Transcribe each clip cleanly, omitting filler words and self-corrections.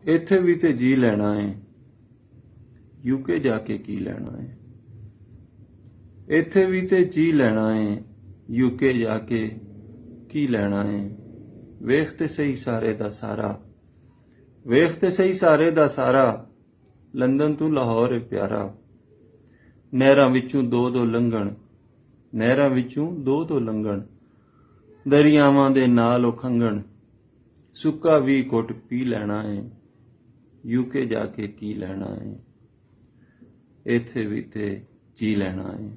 ਇੱਥੇ ਵੀ ਤੇ ਜੀ ਲੈਣਾ ਏ, ਯੂਕੇ ਜਾ ਕੇ ਕੀ ਲੈਣਾ ਏ। ਇੱਥੇ ਵੀ ਤੇ ਜੀ ਲੈਣਾ ਏ, ਯੂਕੇ ਜਾ ਕੇ ਕੀ ਲੈਣਾ ਏ। ਵੇਖ ਤੇ ਸਹੀ ਸਾਰੇ ਦਾ ਸਾਰਾ, ਵੇਖ ਤੇ ਸਹੀ ਸਾਰੇ ਦਾ ਸਾਰਾ, ਲੰਦਨ ਤੂੰ ਲਾਹੌਰ ਏ ਪਿਆਰਾ। ਨਹਿਰਾਂ ਵਿੱਚੋਂ ਦੋ ਦੋ ਲੰਘਣ, ਨਹਿਰਾਂ ਵਿੱਚੋਂ ਦੋ ਦੋ ਲੰਘਣ, ਦਰਿਆਵਾਂ ਦੇ ਨਾਲ ਉਹ ਖੰਘਣ, ਸੁੱਕਾ ਵੀ ਘੁੱਟ ਪੀ ਲੈਣਾ ਏ, ਯੂਕੇ ਜਾ ਕੇ ਕੀ ਲੈਣਾ ਏ। ਇੱਥੇ ਵੀ ਤੇ ਜੀ ਲੈਣਾ ਏ।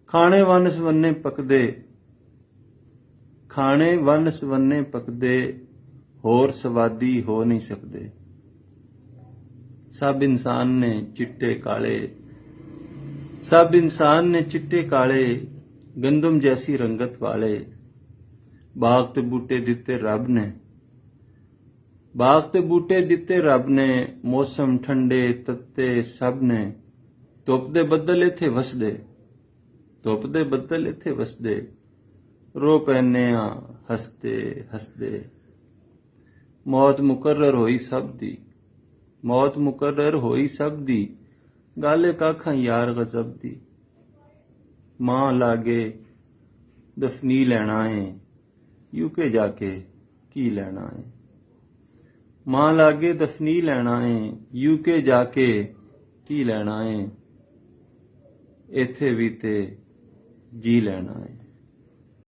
ਖਾਣੇ ਵੰਨ ਸਵੰਨੇ ਪਕਦੇ, ਖਾਣੇ ਵੰਨ ਸਵੰਨੇ ਪਕਦੇ, ਹੋਰ ਸਵਾਦੀ ਹੋ ਨਹੀਂ ਸਕਦੇ। ਸਭ ਇਨਸਾਨ ਨੇ ਚਿੱਟੇ ਕਾਲੇ, सब इंसान ने चिट्टे काले, गंदम जैसी रंगत वाले। बाग ते बूटे दिते रब ने, बाग ते बूटे दिते रब ने, मौसम ठंडे तत्ते सब ने। धुप दे बदल इत्थे वसदे, धुप दे बदल इत्थे वसदे, रो पैने आ हसदे हसदे। मौत मुकर्रर होई सब दी, मौत मुकर्रर होई सब दी, गाले काखा यार गजब दी। मां लागे दफनी लैना है, यूके जाके की लैना है। मां लागे दफनी लैना है, यूके जाके की लैना है। इत्थे भी ते जी लैना है।